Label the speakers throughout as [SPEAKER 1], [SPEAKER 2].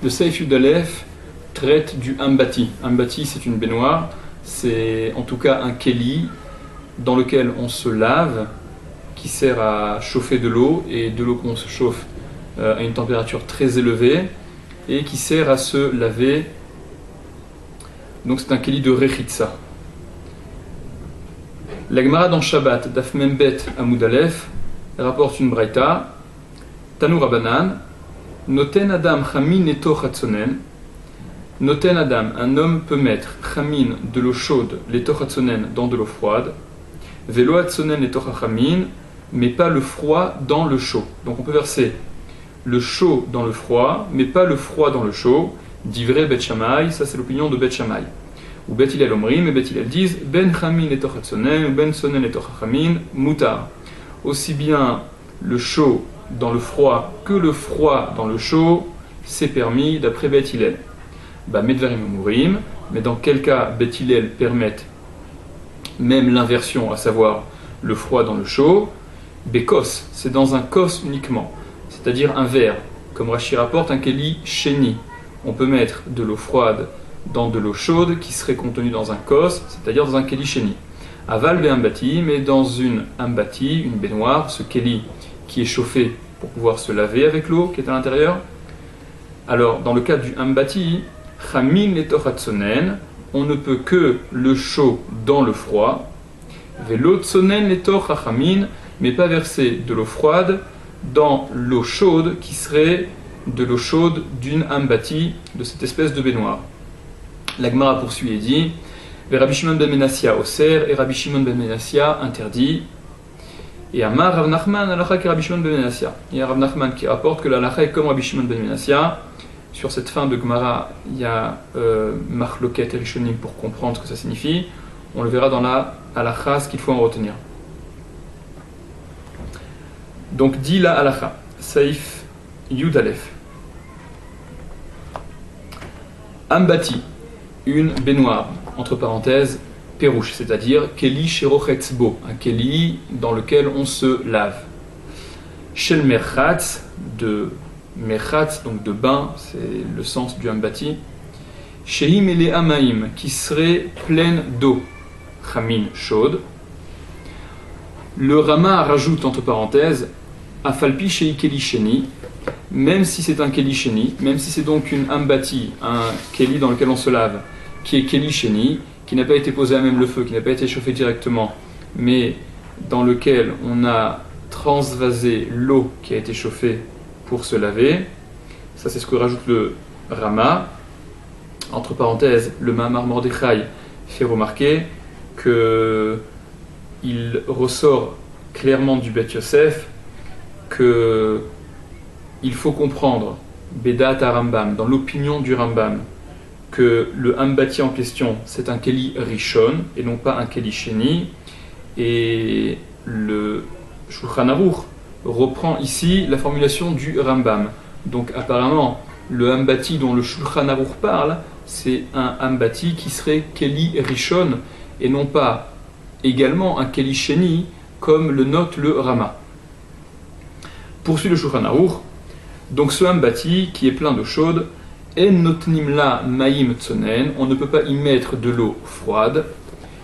[SPEAKER 1] Le Seif Yudalef traite du Ambati. Ambati, c'est une baignoire, c'est en tout cas un keli dans lequel on se lave, qui sert à chauffer de l'eau, et de l'eau qu'on se chauffe à une température très élevée, et qui sert à se laver. Donc c'est un keli de Rechitsa. La Gemara dans Shabbat, Daf Membet Amud Aleph, rapporte une braïta, Tanu Rabbanan, Noten Adam Chamin Neto Chatzonen. Noten Adam, un homme peut mettre Chamin, de l'eau chaude, Leto Chatzonen, dans de l'eau froide, Velo Hatzonen Leto Chamin, mais pas le froid dans le chaud. Donc on peut verser le chaud dans le froid, mais pas le froid dans le chaud. Divrei Bet Shammai, ça c'est l'opinion de Bet Shammai. Ou Bet Hillel Omrim, et Bet Hillel disent Ben Chamin Leto Chatzonen, ou Ben Sonen Leto Chamin, Mutar. Aussi bien le chaud dans le froid que le froid dans le chaud, c'est permis d'après Bet Hillel. Medvarim Amurim, mais dans quel cas Bet Hillel permettent même l'inversion, à savoir le froid dans le chaud. Bekos, c'est dans un kos uniquement, c'est-à-dire un verre, comme Rashi rapporte un keli sheni. On peut mettre de l'eau froide dans de l'eau chaude qui serait contenue dans un kos, c'est-à-dire dans un keli sheni. Aval be ambati, mais dans une ambati, une baignoire, ce keli qui est chauffé pour pouvoir se laver avec l'eau qui est à l'intérieur. Alors, dans le cas du ambati, chamin letochatsonen, on ne peut que le chaud dans le froid, velo tsonen letochachamin, mais pas verser de l'eau froide dans l'eau chaude qui serait de l'eau chaude d'une ambati, de cette espèce de baignoire. La Gemara poursuit et dit Rabbi Shimon ben Menassia oser, et Rabbi Shimon ben Menassia interdit. Et Amar Rav Nachman alacha ki Rabbi Shimon ben Menassia. Il y a Rav Nachman qui rapporte que la halacha est comme Rabbi Shimon ben Menassia. Sur cette fin de Gemara, il y a Machloket et Rishonim pour comprendre ce que ça signifie. On le verra dans la halacha, ce qu'il faut en retenir. Donc dit la halacha, Saif Yudalef. Ambati, une baignoire, entre parenthèses, perouche, c'est-à-dire keli sherochetzbo, un keli dans lequel on se lave. Shel merchatz, de merchatz, donc de bain, c'est le sens du ambati. Shehim ele amaim, qui serait pleine d'eau, chamin, chaude. Le Rama rajoute entre parenthèses Afalpi shei keli sheni, même si c'est un keli sheni, même si c'est donc une ambati, un keli dans lequel on se lave, qui est keli sheni, qui n'a pas été posé à même le feu, qui n'a pas été chauffé directement, mais dans lequel on a transvasé l'eau qui a été chauffée pour se laver. Ça c'est ce que rajoute le Rama. Entre parenthèses, le Mahamar Mordechai fait remarquer que il ressort clairement du Bet Yosef que il faut comprendre Bedat Rambam, dans l'opinion du Rambam, que le ambati en question c'est un keli rishon et non pas un keli sheni, et le Shulchan Aruch reprend ici la formulation du Rambam. Donc apparemment le ambati dont le Shulchan Aruch parle, c'est un ambati qui serait keli rishon et non pas également un keli sheni comme le note le Rama. Poursuit le Shulchan Aruch. Donc ce ambati qui est plein d'eau chaude, en notnim la maïm tsonen, on ne peut pas y mettre de l'eau froide.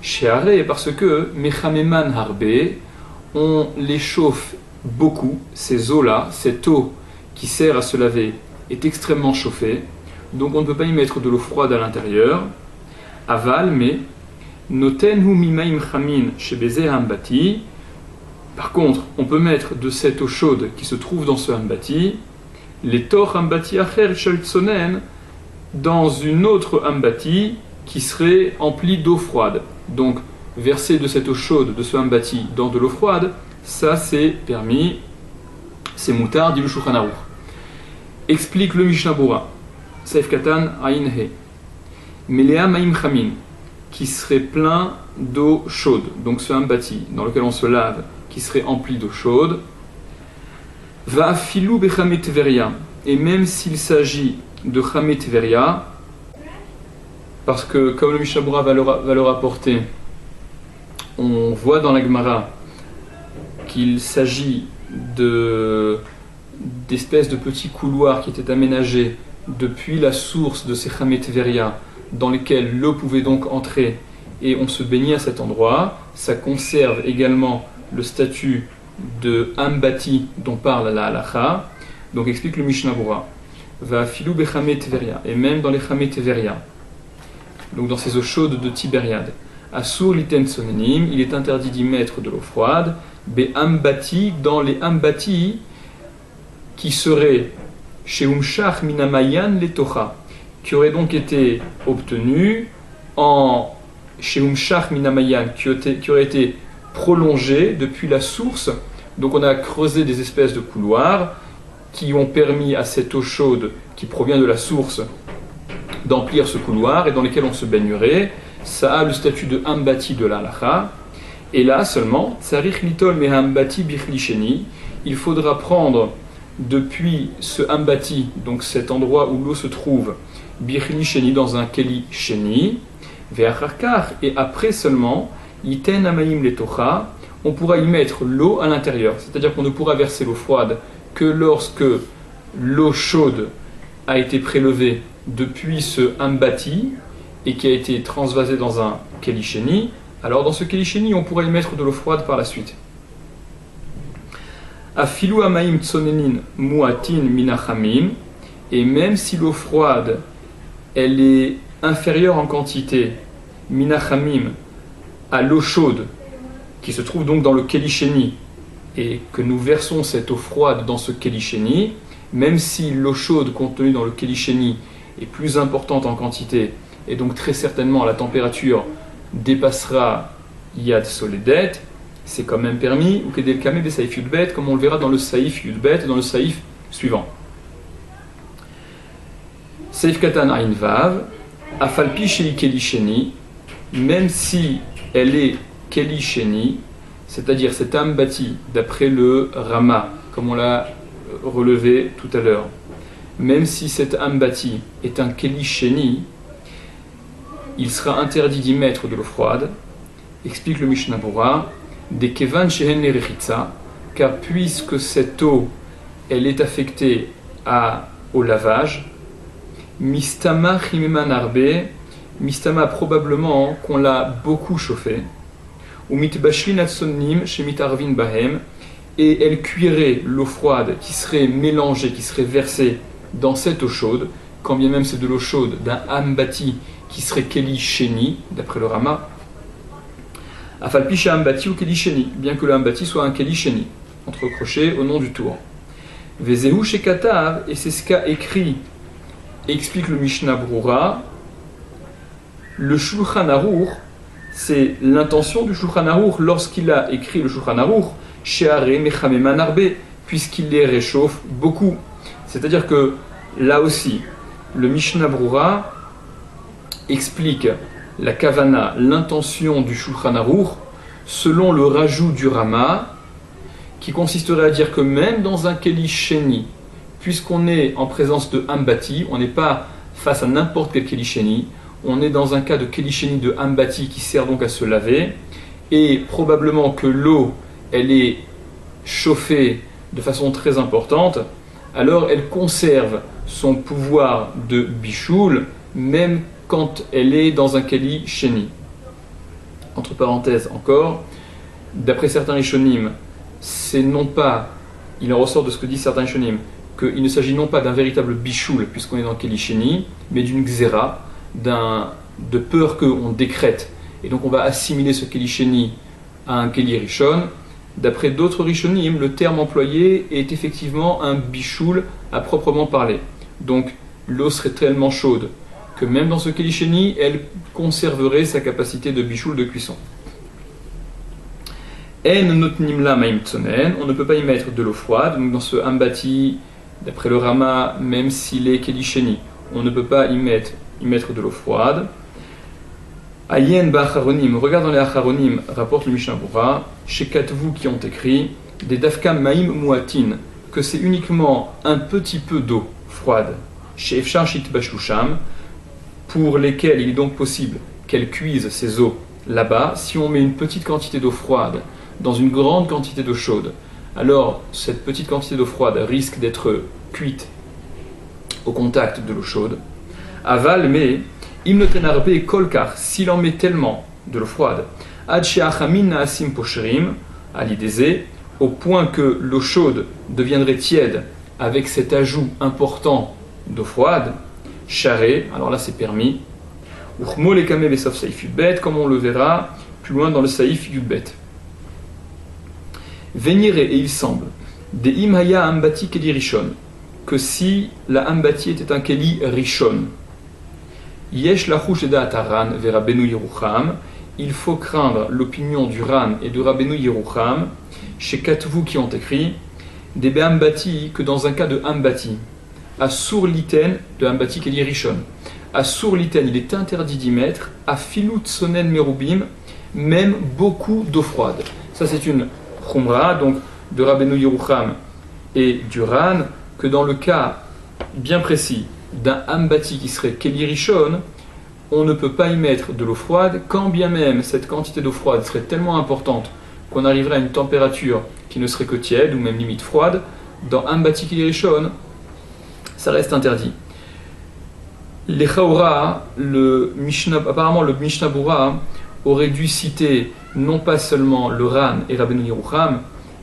[SPEAKER 1] Sheare, parce que mechameman harbe, on les chauffe beaucoup. Ces eaux-là, cette eau qui sert à se laver est extrêmement chauffée, donc on ne peut pas y mettre de l'eau froide à l'intérieur. Aval, mais notenhu mimaim chamin shebeze ambati. Par contre, on peut mettre de cette eau chaude qui se trouve dans ce ambati, les tor ambati acher shel tsonen, dans une autre ambati qui serait emplie d'eau froide. Donc, verser de cette eau chaude de ce ambati dans de l'eau froide, ça c'est permis, c'est moutard, dit le Shulchan Aruch. Explique le Mishnah Bora, Saif Katan Ayin He, Melea Maim Chamin, qui serait plein d'eau chaude, donc ce ambati dans lequel on se lave, qui serait empli d'eau chaude, va filou bechamet veria, et même s'il s'agit de chamet veria, parce que comme le Mishnah Bora va le rapporter, on voit dans la Gemara qu'il s'agit d'espèces de petits couloirs qui étaient aménagés depuis la source de ces Chamé Tveria, dans lesquels l'eau pouvait donc entrer, et on se baignait à cet endroit, ça conserve également le statut de Ambati dont parle la halacha. Donc explique le Mishnah Berurah. Va filou bechamé Tveria, et même dans les Chamé Tveria, donc dans ces eaux chaudes de Tibériade. Asur liten sonenim, il est interdit d'y mettre de l'eau froide. Be ambati, dans les ambati qui seraient chez Umshach minamayan letocha, qui auraient donc été obtenus en chez Umshach minamayan, qui auraient été prolongés depuis la source. Donc on a creusé des espèces de couloirs qui ont permis à cette eau chaude qui provient de la source d'emplir ce couloir et dans lesquels on se baignerait. Ça a le statut de ambati de la halacha. Et là seulement, tsarich litol me ambati bichli sheni, il faudra prendre depuis ce ambati, donc cet endroit où l'eau se trouve, bichli sheni, dans un keli sheni, ve'acharkar, et après seulement, iten amayim letocha, on pourra y mettre l'eau à l'intérieur. C'est-à-dire qu'on ne pourra verser l'eau froide que lorsque l'eau chaude a été prélevée depuis ce ambati et qui a été transvasée dans un kelisheni. Alors dans ce kelisheni, on pourra y mettre de l'eau froide par la suite. Afilu amaim tsonenin muatin minachamim, et même si l'eau froide elle est inférieure en quantité minachamim à l'eau chaude qui se trouve donc dans le kelisheni, et que nous versons cette eau froide dans ce kelisheni, même si l'eau chaude contenue dans le kelisheni est plus importante en quantité, et donc très certainement la température dépassera Yad Soledet, c'est quand même permis, ou Kedel Kameh be Saïf Yudbet, comme on le verra dans le Saïf Yudbet et dans le Saïf suivant. Saïf Katan Ain Vav, Afalpi Shei Kelisheni, même si elle est Kelisheni, c'est-à-dire cette âme bâtie d'après le Rama, comme on l'a relevé tout à l'heure, même si cette âme bâtie est un Kelisheni, il sera interdit d'y mettre de l'eau froide, explique le Mishnah Berurah, des kevan shehen lerechitza, car puisque cette eau, elle est affectée au lavage, mistama chimeman arbe, mistama probablement qu'on l'a beaucoup chauffée, ou mitbashlin atsonim shemit arvin bahem, et elle cuirait l'eau froide qui serait mélangée, qui serait versée dans cette eau chaude, quand bien même c'est de l'eau chaude d'un ambati qui serait Keli Sheni, d'après le Rama, Afalpisha Ambati ou Keli Sheni, bien que le Ambati soit un Keli Sheni, entre crochets au nom du tour. Vezehu Shekatav, et c'est ce qu'a écrit, explique le Mishnah Berurah, le Shulchan Aruch, c'est l'intention du Shulchan Aruch lorsqu'il a écrit le Shulchan Aruch, Sheare Mechameman Arbe, puisqu'il les réchauffe beaucoup. C'est-à-dire que là aussi, le Mishnah Berurah explique la kavana, l'intention du Shulchan Aruch, selon le rajout du Rama, qui consisterait à dire que même dans un Keli Sheni, puisqu'on est en présence de Ambati, on n'est pas face à n'importe quel Keli Sheni, on est dans un cas de Keli Sheni de Ambati qui sert donc à se laver, et probablement que l'eau, elle est chauffée de façon très importante, alors elle conserve son pouvoir de bichoul, même quand elle est dans un Keli Sheni. Entre parenthèses encore, d'après certains Rishonim, c'est non pas, il en ressort de ce que disent certains Rishonim, qu'il ne s'agit non pas d'un véritable bichoul, puisqu'on est dans le Keli Sheni, mais d'une xéra, de peur qu'on décrète. Et donc on va assimiler ce Keli Sheni à un Keli Rishon. D'après d'autres Rishonim, le terme employé est effectivement un bichoul à proprement parler. Donc l'eau serait tellement chaude que même dans ce Keli Sheni, elle conserverait sa capacité de bichoul de cuisson. En notnim la maim tsonen, on ne peut pas y mettre de l'eau froide. Donc dans ce ambati, d'après le Rama, même s'il est Keli Sheni, on ne peut pas y mettre de l'eau froide. Ayen ba'acharonim, regarde dans les acharonim, rapporte le Mishnah Berurah, chez Katvu qui ont écrit, des dafkam maim muatin, que c'est uniquement un petit peu d'eau froide, chez Efshar shit bashusham, pour lesquels il est donc possible qu'elles cuisent ces eaux là-bas. Si on met une petite quantité d'eau froide dans une grande quantité d'eau chaude, alors cette petite quantité d'eau froide risque d'être cuite au contact de l'eau chaude. Aval, mais imnotenarbe et kolkar, s'il en met tellement de l'eau froide, ad she'achamin na'asim poshrim, à l'idée, au point que l'eau chaude deviendrait tiède avec cet ajout important d'eau froide, charé, alors là c'est permis, uchmo lekame besaf saif yudbet, comme on le verra plus loin dans le saif yudbet. Véniré, et il semble, de imhaya ambati keli rishon, que si la ambati était un keli rishon, yesh lachush edat Ran ve Rabbeinu Yerucham, il faut craindre l'opinion du Ran et de Rabbeinu Yerucham, chez Katvu qui ont écrit, des ambati, que dans un cas de ambati, à sourliten, de ambati keli rishon, à sourliten, il est interdit d'y mettre, à filut sonen merubim, même beaucoup d'eau froide. Ça c'est une Khumra, donc de Rabbeinu Yerucham et du Ran, que dans le cas bien précis d'un ambati qui serait Keli Rishon, on ne peut pas y mettre de l'eau froide, quand bien même cette quantité d'eau froide serait tellement importante qu'on arriverait à une température qui ne serait que tiède ou même limite froide. Dans ambati Keli Rishon, ça reste interdit. Les Chaura, apparemment le Mishnah Bura aurait dû citer non pas seulement le Ran et Rabbeinu Yerucham,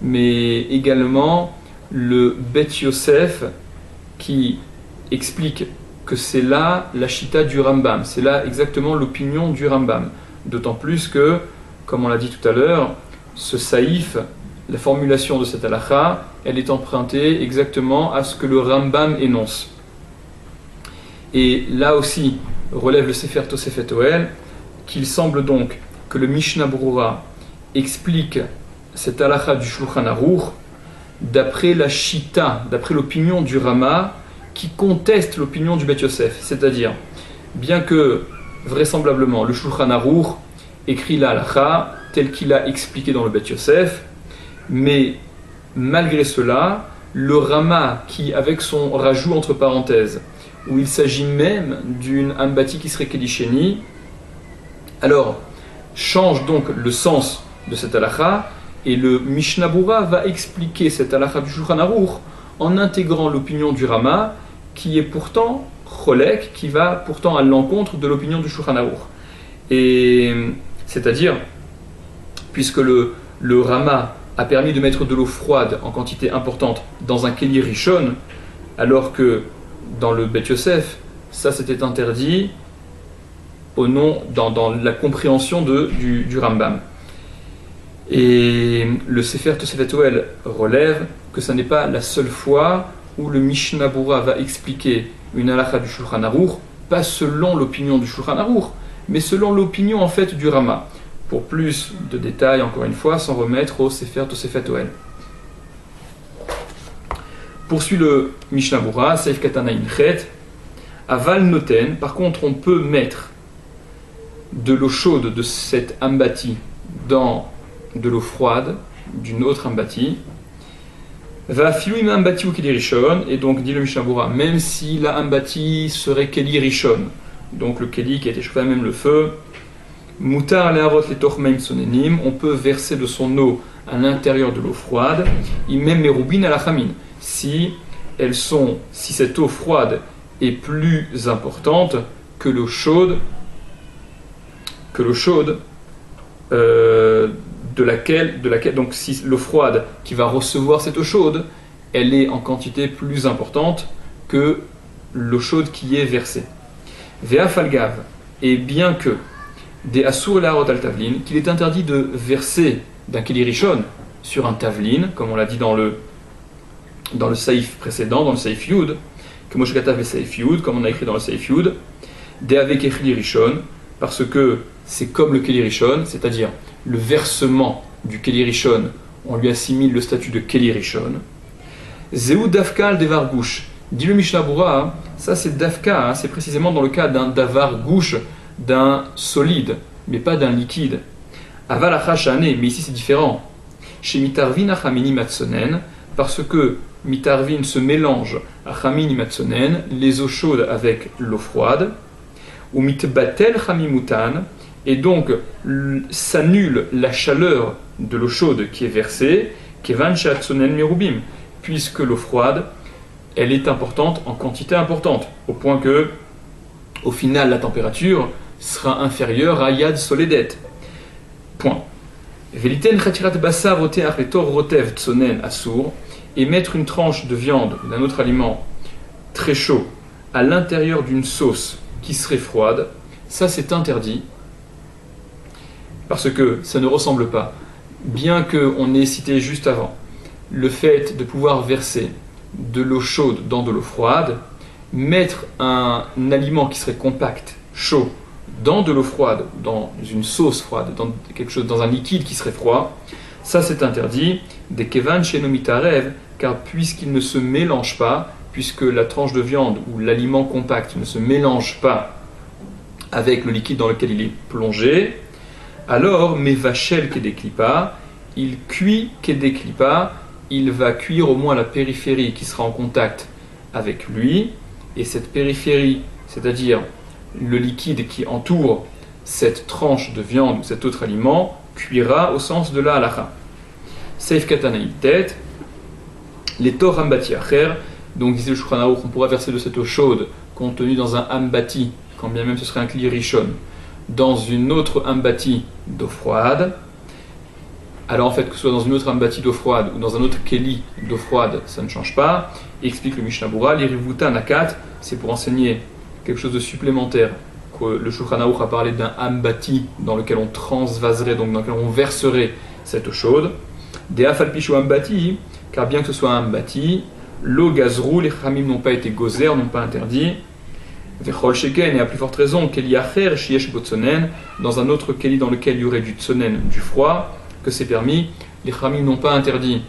[SPEAKER 1] mais également le Bet Yosef qui explique que c'est là la chita du Rambam, c'est là exactement l'opinion du Rambam. D'autant plus que, comme on l'a dit tout à l'heure, ce saïf, la formulation de cette halakha, elle est empruntée exactement à ce que le Rambam énonce. Et là aussi, relève le Sefer Tosefet Ohel, qu'il semble donc que le Mishnah Brura explique cette halakha du Shulchan Aruch d'après la Shita, d'après l'opinion du Rama, qui conteste l'opinion du Bet Yosef. C'est-à-dire, bien que vraisemblablement le Shulchan Aruch écrit la halakha tel qu'il a expliqué dans le Bet Yosef, mais malgré cela, le Rama qui, avec son rajout entre parenthèses, où il s'agit même d'une ambati qui serait Kedisheni, alors change donc le sens de cette halakha, et le Mishnah Bura va expliquer cette halakha du Shulchan Aruch en intégrant l'opinion du Rama, qui est pourtant cholek, qui va pourtant à l'encontre de l'opinion du Shulchan Aruch. Et c'est-à-dire, puisque le Rama a permis de mettre de l'eau froide en quantité importante dans un keli rishon, alors que dans le Bet Yosef, ça c'était interdit au nom, dans la compréhension du Rambam. Et le Sefer Tosefet Ohel relève que ce n'est pas la seule fois où le Mishnah Bura va expliquer une halakha du Shulchan Aruch, pas selon l'opinion du Shulchan Aruch, mais selon l'opinion en fait du Rama. Pour plus de détails, encore une fois, s'en remettre au Sefer Tosefet Ohel. Poursuit le Mishnah Bura, Seif Katana Inchet, Aval Noten. Par contre, on peut mettre de l'eau chaude de cette ambati dans de l'eau froide d'une autre ambati. Va filouim ambati ou keli rishon, et donc dit le Mishnah Bura, même si la ambati serait keli rishon, donc le keli qui a été chauffé à même le feu, mutar leharot letoch meim sonenim, on peut verser de son eau à l'intérieur de l'eau froide, imem merubin à la chamin, si cette eau froide est plus importante que l'eau chaude, de laquelle, donc si l'eau froide qui va recevoir cette eau chaude, elle est en quantité plus importante que l'eau chaude qui est versée. Vea falgav, et bien que des asur larot al tavlin, qu'il est interdit de verser d'un keli rishon sur un tavlin, comme on l'a dit dans le saïf précédent, dans le saïf yud, que Moshe Katav et saïf yud, comme on a écrit dans le saïf yud, des avec keli rishon, parce que c'est comme le keli rishon, c'est-à-dire le versement du keli rishon, on lui assimile le statut de keli rishon. Zéou dafka al devar gouche, dit le Mishnah Bura, ça c'est dafka, c'est précisément dans le cas d'un davar gouche, d'un solide, mais pas d'un liquide. Aval achashane, mais ici c'est différent. Chez mitarvin achamini matsonen, parce que mitarvin se mélange achamini matsonen, les eaux chaudes avec l'eau froide, ou mitbatel chamimutan, et donc s'annule la chaleur de l'eau chaude qui est versée, kevan shatsonen merubim, puisque l'eau froide elle est importante en quantité importante, au point que, au final, la température sera inférieure à Yad Soledet. Point. Veliten chatirat basar oteach letor rotev tsonen assour, et mettre une tranche de viande ou d'un autre aliment très chaud à l'intérieur d'une sauce qui serait froide, ça c'est interdit, parce que ça ne ressemble pas. Bien qu'on ait cité juste avant le fait de pouvoir verser de l'eau chaude dans de l'eau froide, mettre un aliment qui serait compact, chaud, dans de l'eau froide, dans une sauce froide, dans quelque chose, dans un liquide qui serait froid, ça c'est interdit, des kevan shenomitarev, car puisqu'il ne se mélange pas, puisque la tranche de viande ou l'aliment compact ne se mélange pas avec le liquide dans lequel il est plongé, alors mevachel kedeklipa, il cuit kedeklipa, il va cuire au moins la périphérie qui sera en contact avec lui, et cette périphérie, c'est-à-dire le liquide qui entoure cette tranche de viande ou cet autre aliment, cuira au sens de la halacha. Seif katanaïtet, les tor ambati acher, donc ici le Shulchan Aruch, on pourra verser de cette eau chaude contenue dans un ambati, quand bien même ce serait un kli rishon, dans une autre ambati d'eau froide. Alors en fait, que ce soit dans une autre ambati d'eau froide ou dans un autre keli d'eau froide, ça ne change pas. Et explique le Mishnah Bura, l'irivuta nakat, c'est pour enseigner quelque chose de supplémentaire, que le Shulchan Aruch a parlé d'un ambati dans lequel on transvaserait, donc dans lequel on verserait cette eau chaude. Des afalpichu ambati, car bien que ce soit un ambati, l'eau gazrou, les chamim n'ont pas été gozer, n'ont pas interdit. Vechol sheken, et à plus forte raison, keli acher, shiesh botsonen, dans un autre keli dans lequel il y aurait du tsonen, du froid, que c'est permis. Les chamim n'ont pas interdit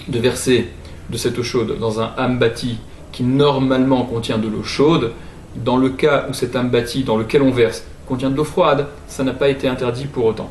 [SPEAKER 1] de verser de cette eau chaude dans un ambati qui normalement contient de l'eau chaude. Dans le cas où cet ambati dans lequel on verse contient de l'eau froide, ça n'a pas été interdit pour autant.